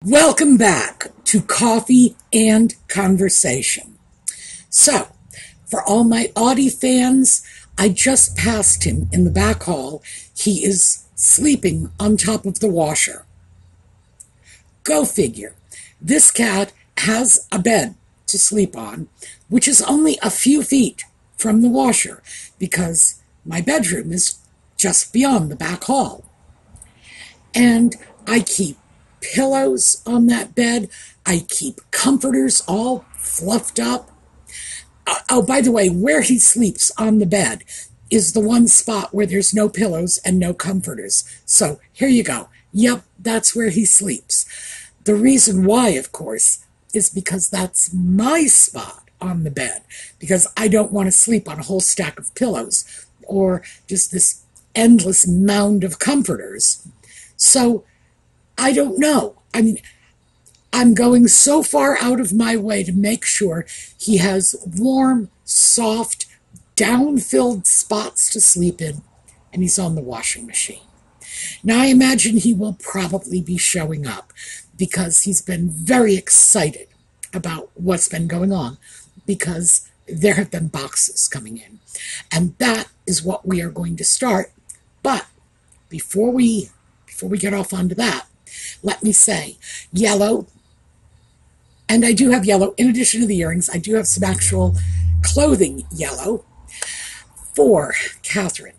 Welcome back to Coffee and Conversation. So, for all my Audie fans, I just passed him in the back hall. He is sleeping on top of the washer. Go figure. This cat has a bed to sleep on, which is only a few feet from the washer, because my bedroom is just beyond the back hall. And I keep pillows on that bed. I keep comforters all fluffed up. Oh, by the way, where he sleeps on the bed is the one spot where there's no pillows and no comforters. So here you go. Yep, that's where he sleeps. The reason why, of course, is because that's my spot on the bed, because I don't want to sleep on a whole stack of pillows or just this endless mound of comforters. So I don't know. I mean, I'm going so far out of my way to make sure he has warm, soft, down-filled spots to sleep in, and he's on the washing machine. Now, I imagine he will probably be showing up because he's been very excited about what's been going on, because there have been boxes coming in. And that is what we are going to start. But before we get off onto that, let me say, yellow, and I do have yellow, in addition to the earrings, I do have some actual clothing yellow for Catherine,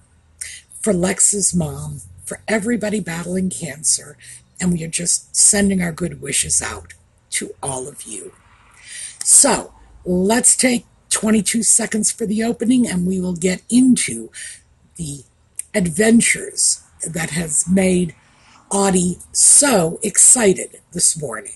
for Lex's mom, for everybody battling cancer, and we are just sending our good wishes out to all of you. So, let's take 22 seconds for the opening, and we will get into the adventures that has made Audie so excited this morning.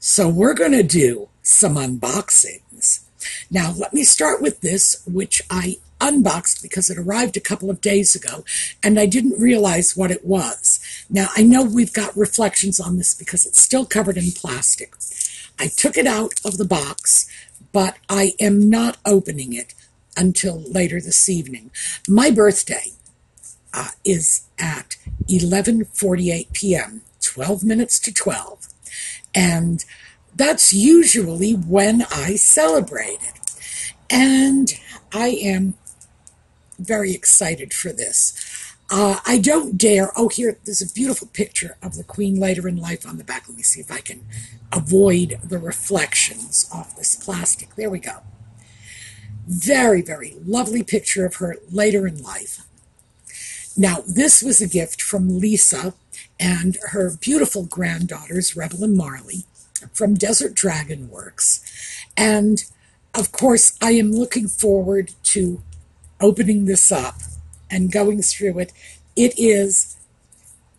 So we're going to do some unboxings. Now, let me start with this, which I unboxed because it arrived a couple of days ago, and I didn't realize what it was. Now, I know we've got reflections on this because it's still covered in plastic. I took it out of the box, but I am not opening it until later this evening. My birthday is at 11:48 p.m., 12 minutes to 12, and that's usually when I celebrate it. And I am very excited for this. I don't dare. Oh, here, there's a beautiful picture of the Queen later in life on the back. Let me see if I can avoid the reflections off this plastic. There we go. Very, very lovely picture of her later in life. Now, this was a gift from Lisa and her beautiful granddaughters, Rebel and Marley, from Desert Dragon Works. And of course, I am looking forward to opening this up and going through it. It is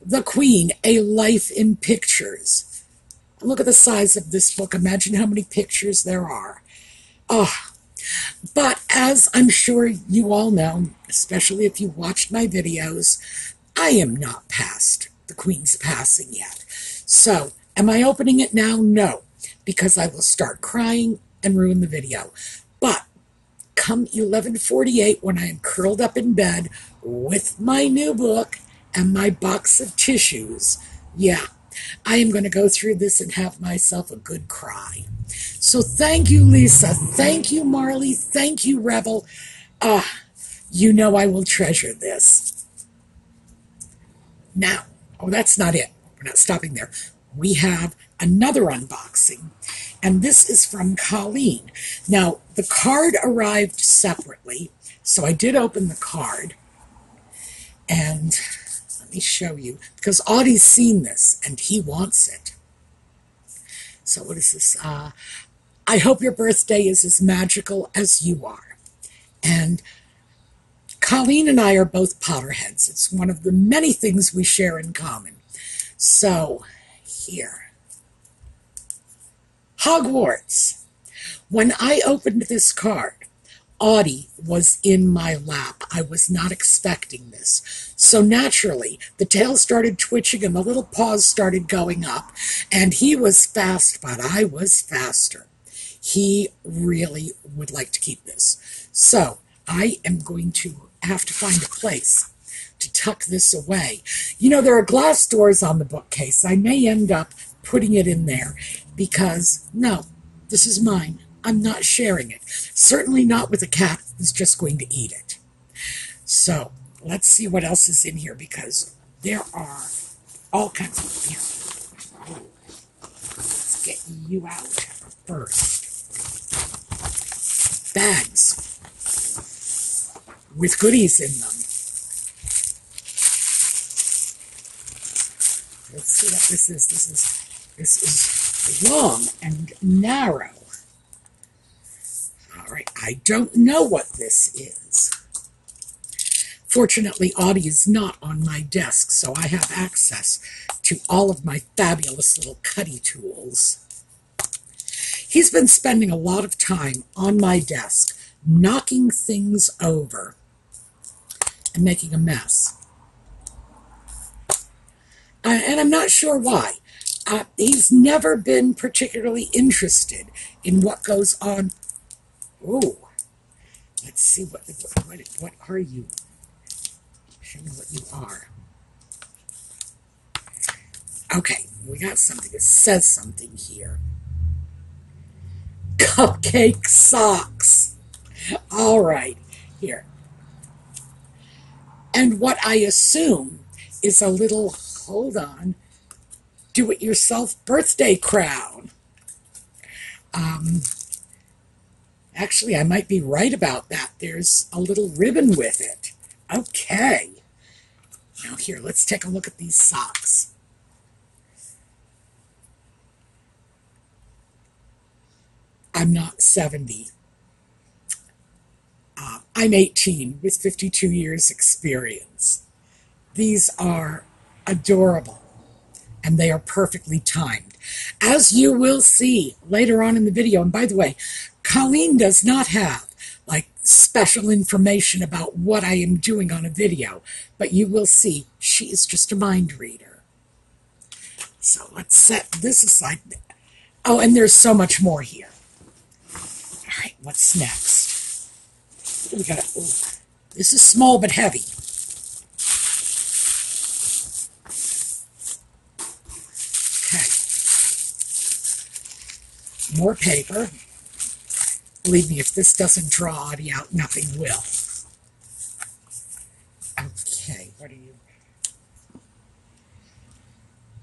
The Queen, A Life in Pictures. Look at the size of this book. Imagine how many pictures there are. Oh, but as I'm sure you all know, especially if you watched my videos, I am not past the Queen's passing yet. So, am I opening it now? No, because I will start crying and ruin the video. But come 11:48, when I am curled up in bed with my new book and my box of tissues, yeah, I am going to go through this and have myself a good cry. So thank you, Lisa. Thank you, Marley. Thank you, Rebel. You know I will treasure this. Now, oh, that's not it. We're not stopping there. We have another unboxing, and this is from Colleen. Now, the card arrived separately, so I did open the card, and let me show you, because Audie's seen this, and he wants it. So what is this? I hope your birthday is as magical as you are. And Colleen and I are both Potterheads. It's one of the many things we share in common. So, here. Hogwarts. When I opened this card, Audie was in my lap. I was not expecting this. So naturally, the tail started twitching and the little paws started going up. And he was fast, but I was faster. He really would like to keep this. So I am going to have to find a place to tuck this away. You know, there are glass doors on the bookcase. I may end up putting it in there because, no, this is mine. I'm not sharing it. Certainly not with a cat who's just going to eat it. So let's see what else is in here because there are all kinds of here. Let's get you out first. Bags with goodies in them. Let's see what this is. This is long and narrow. All right, I don't know what this is. Fortunately, Audie is not on my desk, so I have access to all of my fabulous little cutty tools. He's been spending a lot of time on my desk, knocking things over and making a mess. And I'm not sure why. He's never been particularly interested in what goes on. Oh, let's see what are you? Show me what you are. Okay, we got something that says something here. Cupcake socks. All right, here. And what I assume is a little, hold on, do-it-yourself birthday crown. Actually, I might be right about that. There's a little ribbon with it. Okay. Now here, let's take a look at these socks. I'm not 70. I'm 18 with 52 years experience. These are adorable, and they are perfectly timed. As you will see later on in the video, and by the way, Colleen does not have like special information about what I am doing on a video, but you will see she is just a mind reader. So let's set this aside. Oh, and there's so much more here. All right, what's next? We got. This is small but heavy. Okay. More paper. Believe me, if this doesn't draw Audie out, nothing will. Okay, what are you?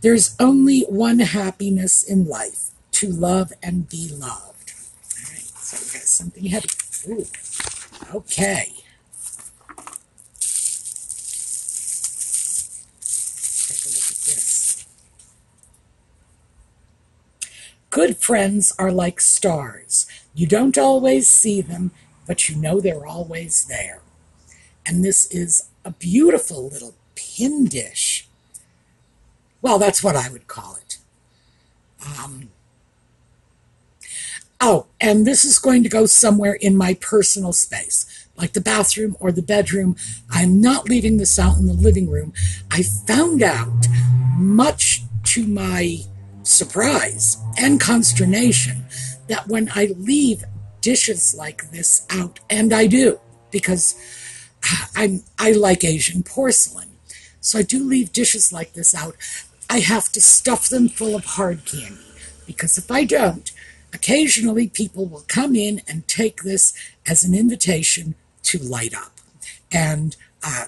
There's only one happiness in life, to love and be loved. All right, so we got something heavy. Ooh, okay. Take a look at this. Good friends are like stars. You don't always see them, but you know they're always there. And this is a beautiful little pin dish. Well, that's what I would call it. Oh, and this is going to go somewhere in my personal space, like the bathroom or the bedroom. I'm not leaving this out in the living room. I found out, much to my surprise and consternation, that when I leave dishes like this out, and I do, because I like Asian porcelain, so I do leave dishes like this out, I have to stuff them full of hard candy, because if I don't, occasionally people will come in and take this as an invitation to light up. And I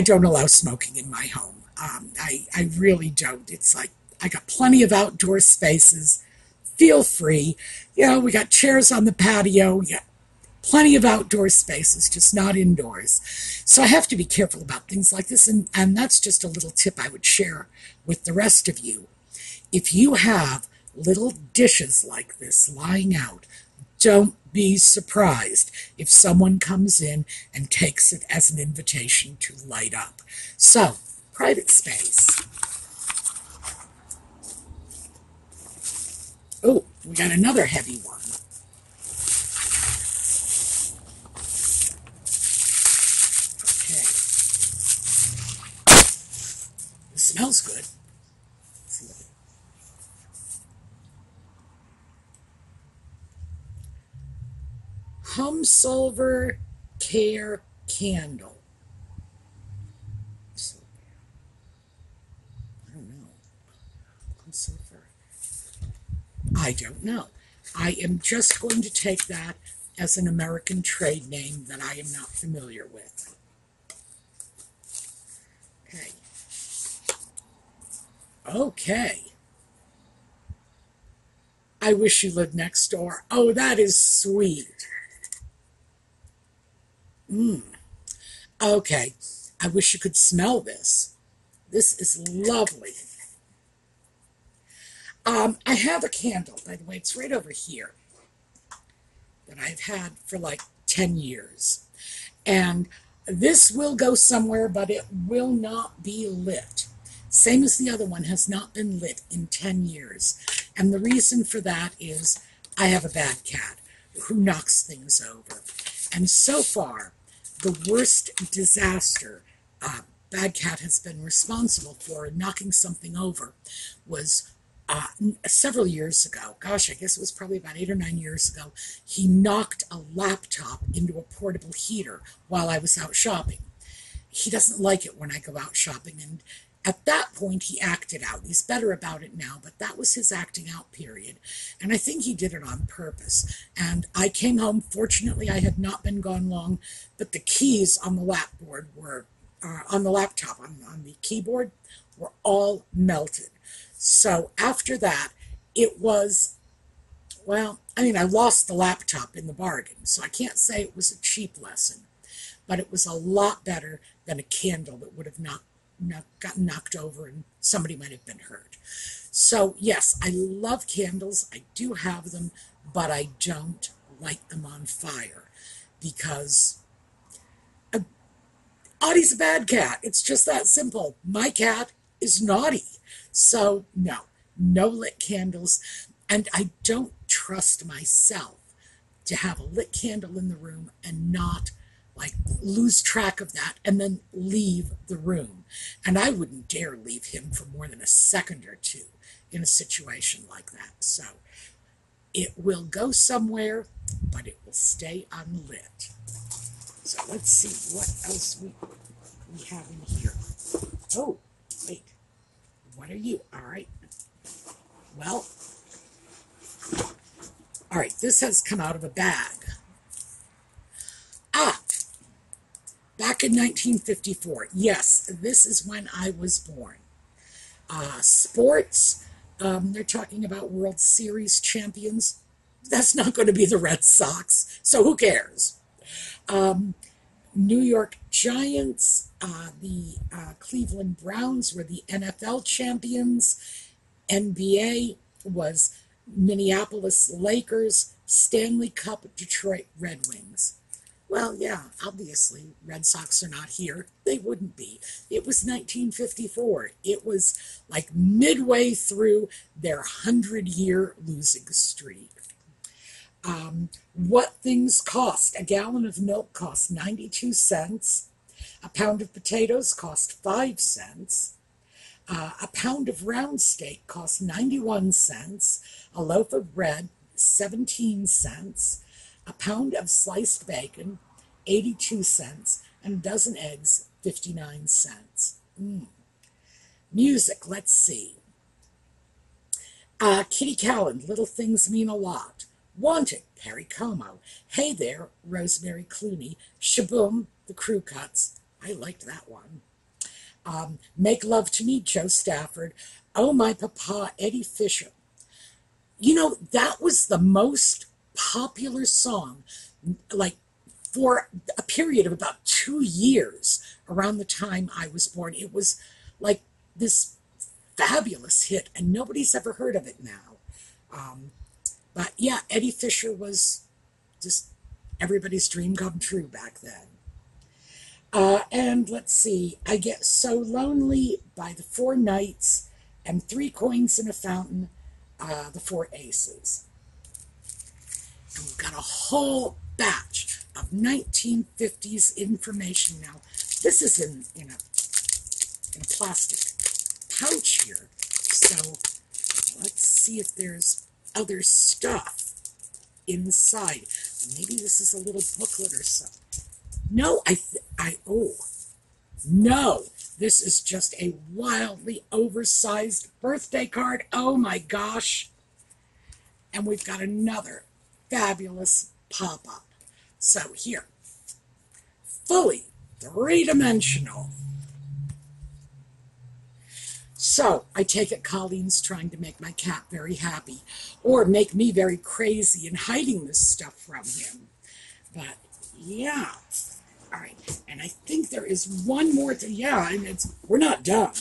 don't allow smoking in my home. I really don't. It's like, I got plenty of outdoor spaces. Feel free. You know, we got chairs on the patio. Yeah, plenty of outdoor spaces, just not indoors. So I have to be careful about things like this. And that's just a little tip I would share with the rest of you. If you have little dishes like this lying out, don't be surprised if someone comes in and takes it as an invitation to light up. So, private space. Oh, We got another heavy one. Okay. It smells good. Hum Silver Care Candle. I don't know. Hum Silver. I don't know. I am just going to take that as an American trade name that I am not familiar with. Okay. Okay. I wish you lived next door. Oh, that is sweet. Okay. I wish you could smell this. This is lovely. I have a candle, by the way. It's right over here that I've had for like 10 years. And this will go somewhere, but it will not be lit. Same as the other one, has not been lit in 10 years. And the reason for that is I have a bad cat who knocks things over. And so far, the worst disaster Bad Cat has been responsible for knocking something over was several years ago. Gosh, I guess it was probably about 8 or 9 years ago. He knocked a laptop into a portable heater while I was out shopping. He doesn't like it when I go out shopping, and at that point he acted out. He's better about it now, but that was his acting out period, and I think he did it on purpose. And I came home. Fortunately, I had not been gone long, but the keys on the laptop were on the keyboard were all melted. So after that, it was, well, I mean, I lost the laptop in the bargain, so I can't say it was a cheap lesson, but it was a lot better than a candle that would have gotten knocked over and somebody might have been hurt. So yes, I love candles. I do have them, but I don't light them on fire because Audie's a bad cat. It's just that simple. My cat is naughty. So no lit candles. And I don't trust myself to have a lit candle in the room and not like lose track of that and then leave the room. And I wouldn't dare leave him for more than a second or two in a situation like that. So it will go somewhere, but it will stay unlit. So let's see what else we have in here. Oh, wait. What are you? All right. Well, all right, this has come out of a bag. Back in 1954. Yes, this is when I was born. Sports, they're talking about World Series champions. That's not going to be the Red Sox, so who cares? New York Giants, the Cleveland Browns were the NFL champions. NBA was Minneapolis Lakers, Stanley Cup, Detroit Red Wings. Well, yeah, obviously, Red Sox are not here. They wouldn't be. It was 1954. It was like midway through their 100-year losing streak. What things cost? A gallon of milk cost 92 cents. A pound of potatoes cost 5 cents. A pound of round steak cost 91 cents. A loaf of bread, 17 cents. A pound of sliced bacon, 82 cents. And a dozen eggs, 59 cents. Music, let's see. Kitty Callan, Little Things Mean a Lot. Wanted, Perry Como. Hey There, Rosemary Clooney. Shaboom, The Crew Cuts. I liked that one. Make Love to Me, Joe Stafford. Oh My Papa, Eddie Fisher. You know, that was the most popular song, like, for a period of about 2 years around the time I was born. It was like this fabulous hit, and nobody's ever heard of it now. But yeah, Eddie Fisher was just everybody's dream come true back then. And let's see, I Get So Lonely by the Four Knights, and Three Coins in a Fountain, the Four Aces. whole batch of 1950s information. Now, this is in a plastic pouch here, so let's see if there's other stuff inside. Maybe this is a little booklet or something. No, no, this is just a wildly oversized birthday card. Oh my gosh. And we've got another fabulous pop-up. So here, fully three-dimensional. So I take it Colleen's trying to make my cat very happy, or make me very crazy in hiding this stuff from him. But yeah. All right, and I think there is one more thing. Yeah, and we're not done.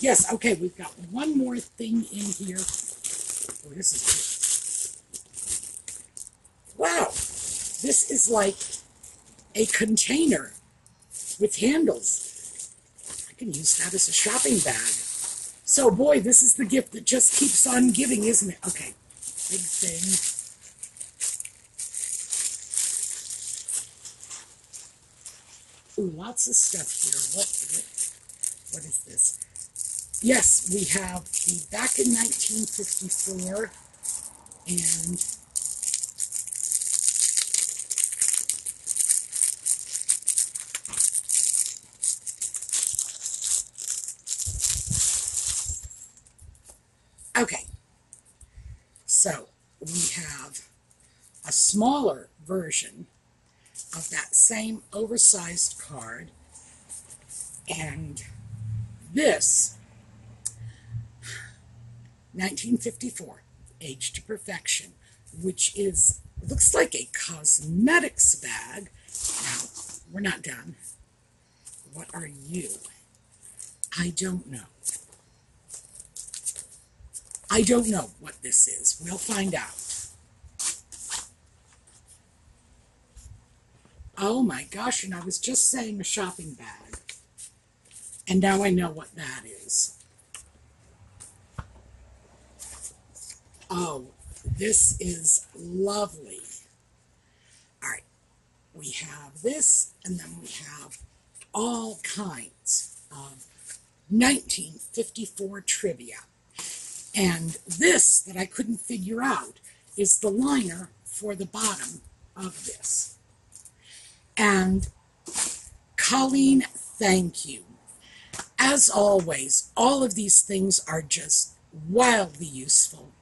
Yes, okay, we've got one more thing in here. Oh, this is good. Wow, this is like a container with handles. I can use that as a shopping bag. So, boy, this is the gift that just keeps on giving, isn't it? Okay, big thing. Ooh, lots of stuff here. What is this? Yes, we have the back in 1954 and okay. So we have a smaller version of that same oversized card, and this 1954 Age to Perfection, which looks like a cosmetics bag. Now, we're not done. What are you? I don't know. I don't know what this is. We'll find out. Oh my gosh, and I was just saying a shopping bag. And now I know what that is. Oh, this is lovely. All right, we have this, and then we have all kinds of 1954 trivia. And this, that I couldn't figure out, is the liner for the bottom of this. And Colleen, thank you. As always, all of these things are just wildly useful.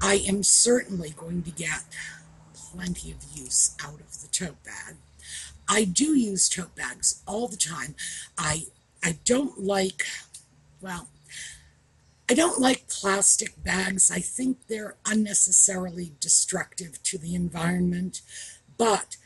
I am certainly going to get plenty of use out of the tote bag. I do use tote bags all the time. I don't like, well, I don't like plastic bags. I think they're unnecessarily destructive to the environment, but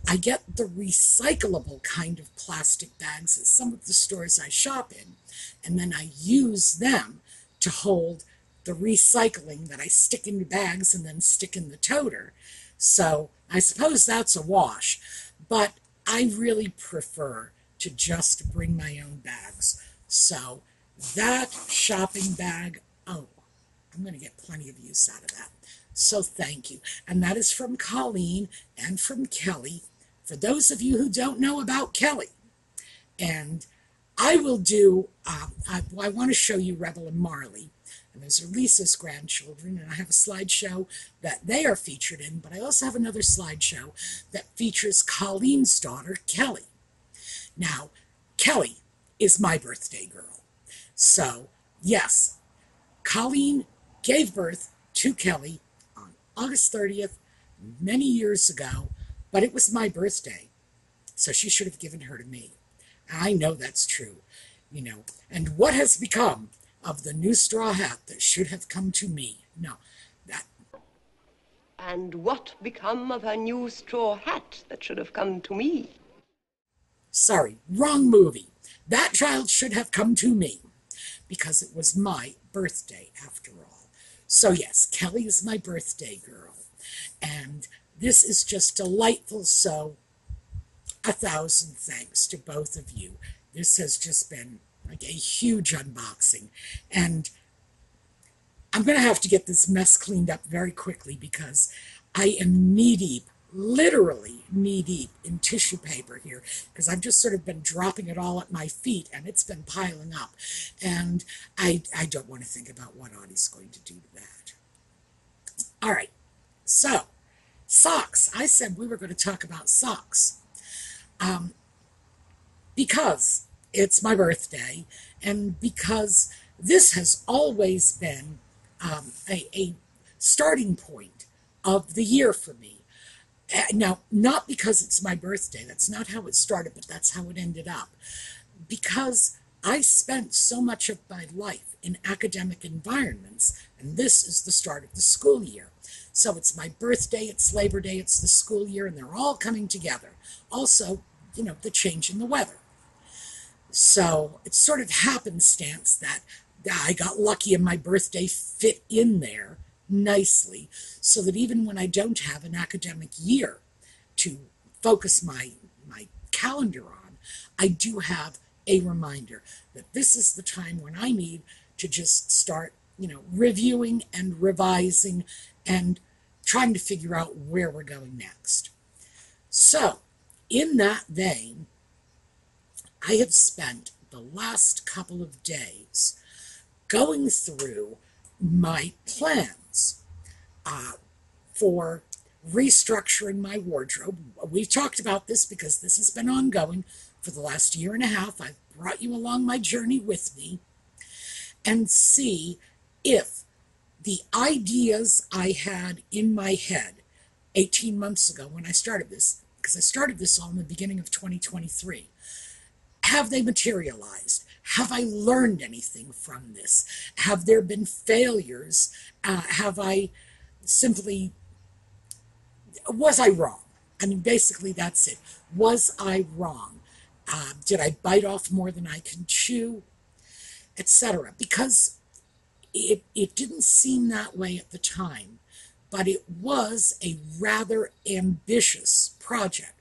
I get the recyclable kind of plastic bags at some of the stores I shop in, and then I use them to hold the recycling that I stick into bags and then stick in the toter. So I suppose that's a wash, but I really prefer to just bring my own bags. So that shopping bag, oh, I'm going to get plenty of use out of that. So thank you. And that is from Colleen and from Kelly. For those of you who don't know about Kelly, and I will do, I want to show you Rebel and Marley, and those are Lisa's grandchildren, and I have a slideshow that they are featured in, but I also have another slideshow that features Colleen's daughter, Kelly. Now, Kelly is my birthday girl. So, yes, Colleen gave birth to Kelly on August 30th, many years ago, but it was my birthday, so she should have given her to me. I know that's true, you know. And what has become of the new straw hat that should have come to me? No, that... And what become of her new straw hat that should have come to me? Sorry, wrong movie. That child should have come to me, because it was my birthday, after all. So yes, Kelly is my birthday girl, and this is just delightful, so 1,000 thanks to both of you. This has just been like a huge unboxing, and I'm going to have to get this mess cleaned up very quickly because I am knee-deep literally knee-deep in tissue paper here because I've just sort of been dropping it all at my feet and it's been piling up. And I don't want to think about what Audie's going to do to that. All right, so socks. I said we were going to talk about socks because it's my birthday and because this has always been a starting point of the year for me. Now, not because it's my birthday, that's not how it started, but that's how it ended up. Because I spent so much of my life in academic environments, and this is the start of the school year. So it's my birthday, it's Labor Day, it's the school year, and they're all coming together. Also, the change in the weather. So it's sort of happenstance that I got lucky and my birthday fit in there nicely so that even when I don't have an academic year to focus my calendar on, I do have a reminder that this is the time when I need to just start, reviewing and revising and trying to figure out where we're going next. So, in that vein, I have spent the last couple of days going through my plans for restructuring my wardrobe. We've talked about this because this has been ongoing for the last year and a half. I've brought you along my journey with me and see if the ideas I had in my head 18 months ago when I started this, because I started this all in the beginning of 2023, have they materialized? Have I learned anything from this? Have there been failures? Have I simply, was I wrong? I mean, basically that's it. Was I wrong? Did I bite off more than I can chew? Etc. Because it didn't seem that way at the time, but it was a rather ambitious project.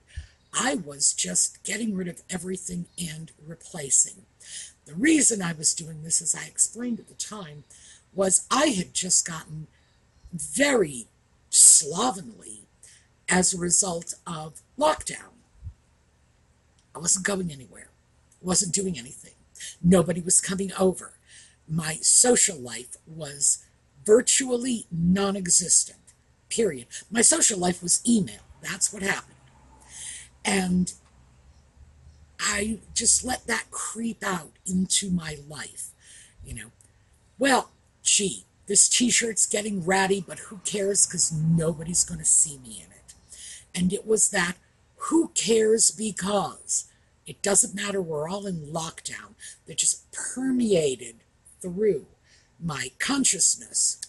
I was just getting rid of everything and replacing. The reason I was doing this, as I explained at the time, was I had just gotten very slovenly as a result of lockdown. I wasn't going anywhere. I wasn't doing anything. Nobody was coming over. My social life was virtually non-existent, period. My social life was email. That's what happened. And I just let that creep out into my life. Well, gee, this t-shirt's getting ratty, but who cares because nobody's going to see me in it. And it was that who cares because it doesn't matter, we're all in lockdown, that just permeated through my consciousness.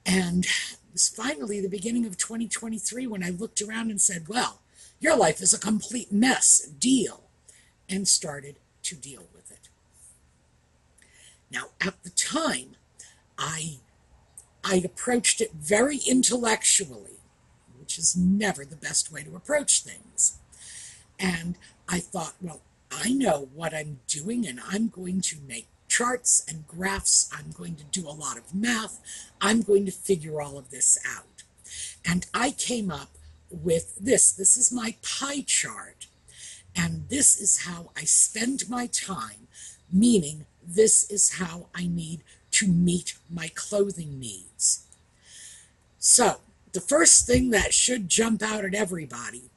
And it was finally the beginning of 2023 when I looked around and said, well, your life is a complete mess, deal, and started to deal with it. Now, at the time, I approached it very intellectually, which is never the best way to approach things. And I thought, well, I know what I'm doing, and I'm going to make charts and graphs. I'm going to do a lot of math. I'm going to figure all of this out. And I came up with this. This is my pie chart. And this is how I spend my time, meaning this is how I need to meet my clothing needs. So, the first thing that should jump out at everybody,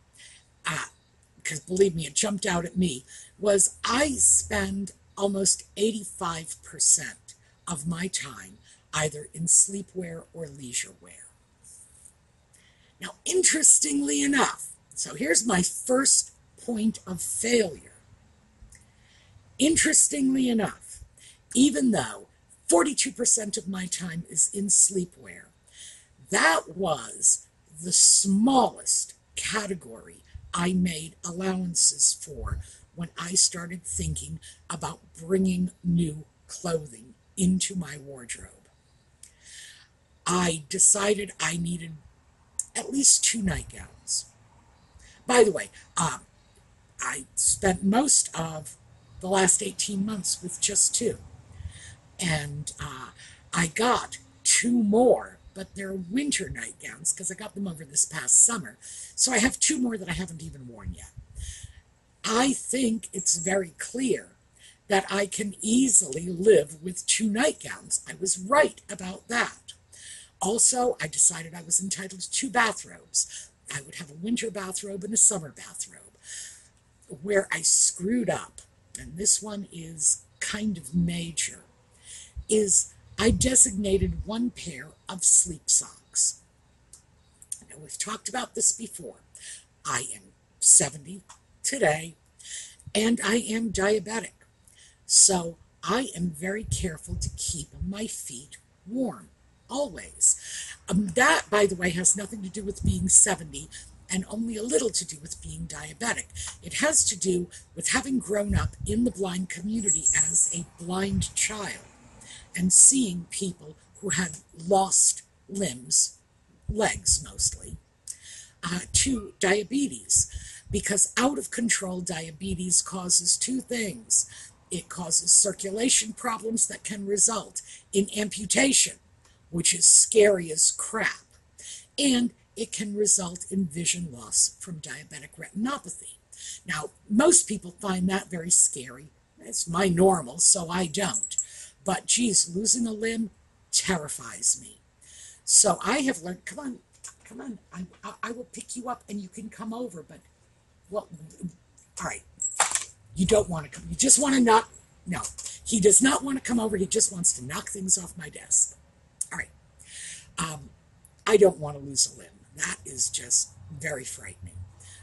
because believe me, it jumped out at me, was I spend almost 85% of my time either in sleepwear or leisure wear. Now, interestingly enough, so here's my first point of failure. Interestingly enough, even though 42% of my time is in sleepwear, that was the smallest category I made allowances for when I started thinking about bringing new clothing into my wardrobe. I decided I needed at least 2 nightgowns. By the way, I spent most of the last 18 months with just 2. And I got 2 more but they're winter nightgowns because I got them over this past summer. So I have two more that I haven't even worn yet. I think it's very clear that I can easily live with two nightgowns. I was right about that. Also, I decided I was entitled to two bathrobes. I would have a winter bathrobe and a summer bathrobe. Where I screwed up, and this one is kind of major, is I designated one pair of sleep socks. Now, we've talked about this before. I am 70 today, and I am diabetic. So I am very careful to keep my feet warm, always. That, by the way, has nothing to do with being 70 and only a little to do with being diabetic. It has to do with having grown up in the blind community as a blind child and seeing people who had lost limbs, legs mostly, to diabetes. Because out of control diabetes causes two things. It causes circulation problems that can result in amputation, which is scary as crap. And it can result in vision loss from diabetic retinopathy. Now, most people find that very scary. It's my normal, so I don't. But geez, losing a limb terrifies me. So I have learned, come on, I will pick you up and you can come over, but, well, all right, you don't want to come, you just want to knock, no, he does not want to come over, he just wants to knock things off my desk. All right, I don't want to lose a limb. That is just very frightening.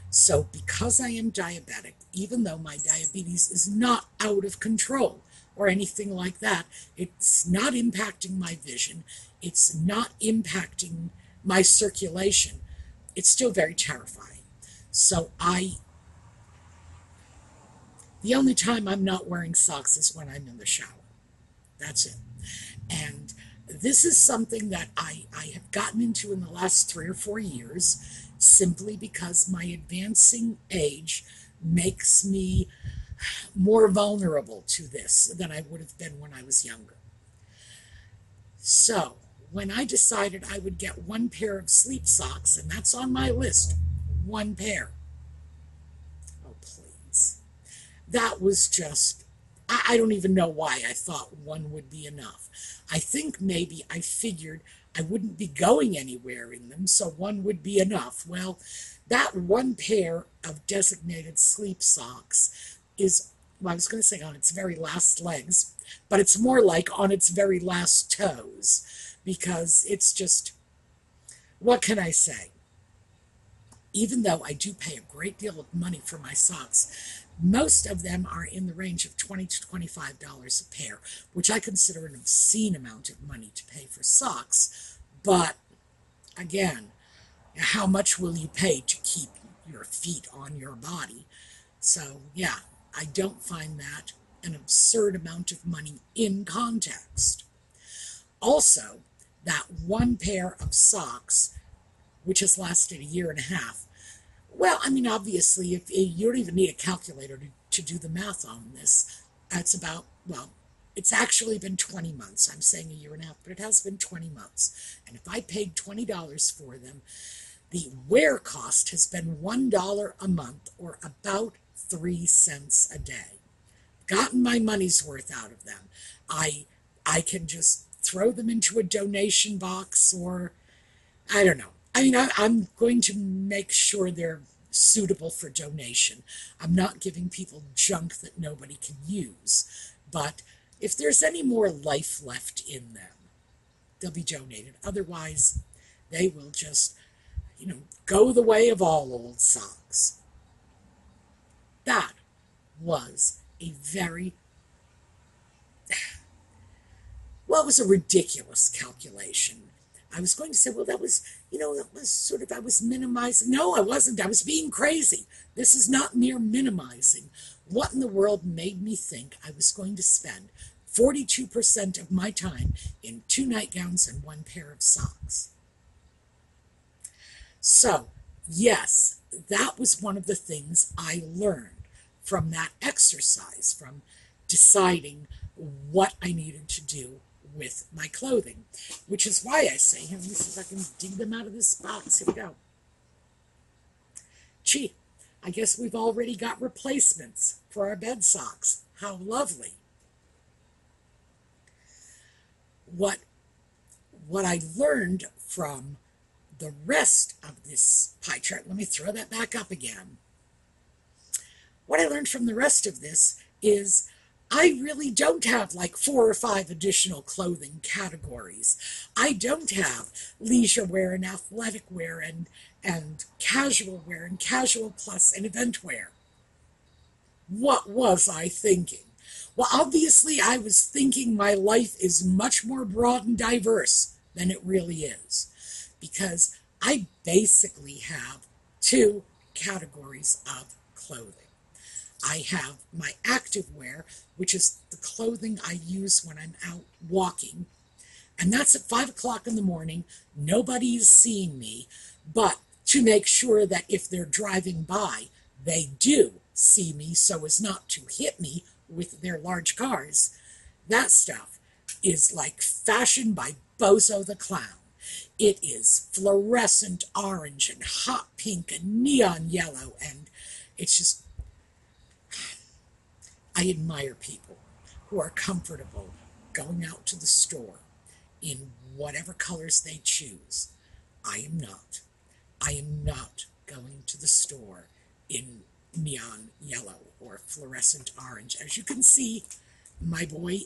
So because I am diabetic, even though my diabetes is not out of control or anything like that, it's not impacting my vision, it's not impacting my circulation, it's still very terrifying. So the only time I'm not wearing socks is when I'm in the shower. That's it. And this is something that I have gotten into in the last 3 or 4 years simply because my advancing age makes me more vulnerable to this than I would have been when I was younger. So when I decided I would get one pair of sleep socks, and that's on my list, one pair. Oh, please. That was just, I don't even know why I thought one would be enough. I think maybe I figured I wouldn't be going anywhere in them, so one would be enough. Well, that one pair of designated sleep socks is, well, I was going to say on its very last legs, but it's more like on its very last toes, because it's just, what can I say? Even though I do pay a great deal of money for my socks, most of them are in the range of $20 to $25 a pair, which I consider an obscene amount of money to pay for socks. But again, how much will you pay to keep your feet on your body? So yeah, I don't find that an absurd amount of money in context. Also, that one pair of socks, which has lasted a year and a half, well, I mean, obviously, if you don't even need a calculator to do the math on this. It's about, well, it's actually been 20 months. I'm saying a year and a half, but it has been 20 months. And if I paid $20 for them, the wear cost has been $1 a month, or about 3 cents a day. Gotten my money's worth out of them. I can just throw them into a donation box, or I don't know. I mean, I'm going to make sure they're suitable for donation. I'm not giving people junk that nobody can use. But if there's any more life left in them, they'll be donated. Otherwise, they will just, go the way of all old socks. That was a very, well, it was a ridiculous calculation. I was going to say, well, that was sort of, I was minimizing. No, I wasn't. I was being crazy. This is not mere minimizing. What in the world made me think I was going to spend 42% of my time in 2 nightgowns and 1 pair of socks? So, yes, that was one of the things I learned from that exercise, from deciding what I needed to do with my clothing, which is why I say, here, let me see if I can dig them out of this box. Here we go. Gee, I guess we've already got replacements for our bed socks. How lovely. What I learned from the rest of this pie chart, let me throw that back up again. What I learned from the rest of this is I really don't have like 4 or 5 additional clothing categories. I don't have leisure wear and athletic wear and casual wear and casual plus and event wear. What was I thinking? Well, obviously I was thinking my life is much more broad and diverse than it really is, because I basically have 2 categories of clothing. I have my active wear, which is the clothing I use when I'm out walking, and that's at 5 o'clock in the morning. Nobody is seeing me, but to make sure that if they're driving by, they do see me so as not to hit me with their large cars. That stuff is like fashioned by Bozo the Clown. It is fluorescent orange and hot pink and neon yellow, and it's just, I admire people who are comfortable going out to the store in whatever colors they choose. I am not. I am not going to the store in neon yellow or fluorescent orange. As you can see, my boy,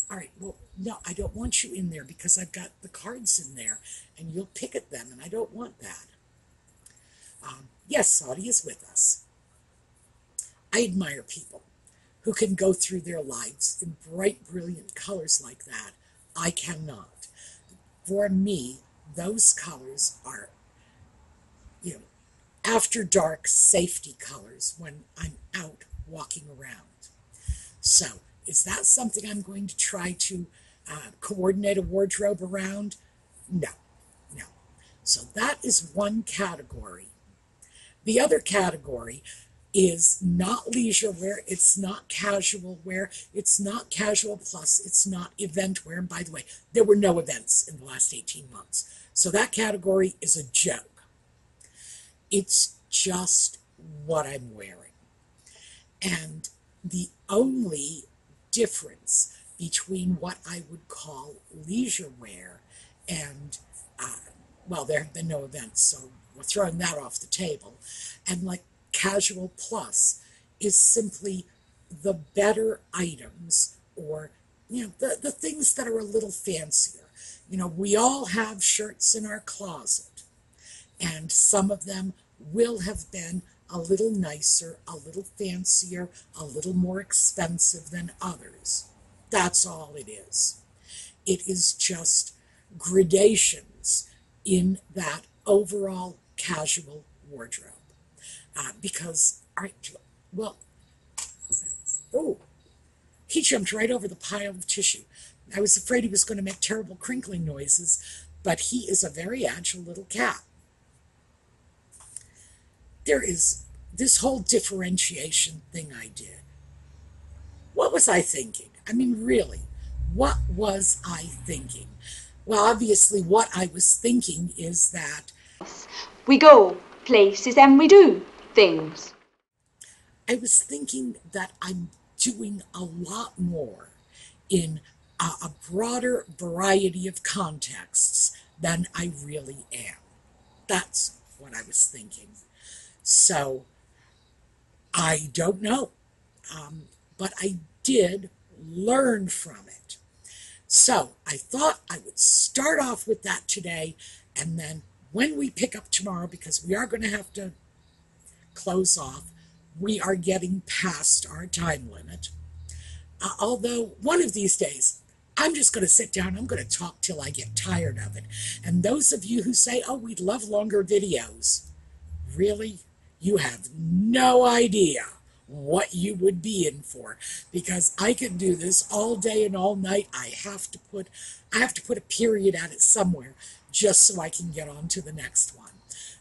all right, well, no, I don't want you in there because I've got the cards in there and you'll pick at them, and I don't want that. Yes, Saudi is with us. I admire people who can go through their lives in bright, brilliant colors like that. I cannot. For me, those colors are, after dark safety colors when I'm out walking around. So, is that something I'm going to try to coordinate a wardrobe around? No, no. So that is one category. The other category is not leisure wear, it's not casual wear, it's not casual plus, it's not event wear. And by the way, there were no events in the last 18 months. So that category is a joke. It's just what I'm wearing. And the only difference between what I would call leisure wear and, well, there have been no events, so we're throwing that off the table, and like casual plus is simply the better items, or the things that are a little fancier. We all have shirts in our closet, and some of them will have been a little nicer, a little fancier, a little more expensive than others. That's all it is. It is just gradations in that overall casual wardrobe. Because, all right, well, oh, he jumped right over the pile of tissue. I was afraid he was going to make terrible crinkling noises, but he is a very agile little cat. There is this whole differentiation thing I did. What was I thinking? I mean, really, what was I thinking? Well, obviously, what I was thinking is that we go places and we do things. I was thinking that I'm doing a lot more in a broader variety of contexts than I really am. That's what I was thinking. So, I don't know, but I did learn from it. So, I thought I would start off with that today, and then when we pick up tomorrow, because we are going to have to close off, we are getting past our time limit. Although, one of these days, I'm just going to sit down, I'm going to talk till I get tired of it. And those of you who say, oh, we'd love longer videos, really? You have no idea what you would be in for, because I can do this all day and all night. I have to put a period at it somewhere just so I can get on to the next one.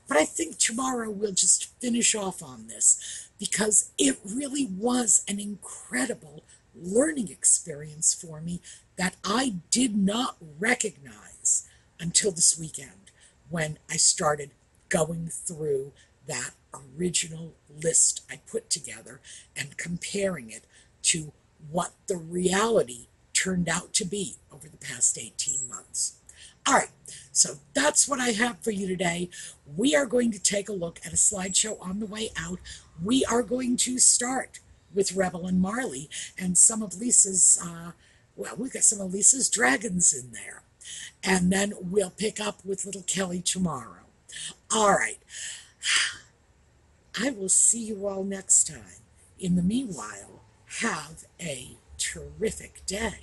But I think tomorrow we'll just finish off on this, because it really was an incredible learning experience for me that I did not recognize until this weekend when I started going through that original list I put together and comparing it to what the reality turned out to be over the past 18 months. All right, so that's what I have for you today. We are going to take a look at a slideshow on the way out. We are going to start with Rebel and Marley and some of Lisa's, we've got some of Lisa's dragons in there. And then we'll pick up with Little Kelly tomorrow. All right. I will see you all next time. In the meanwhile, have a terrific day.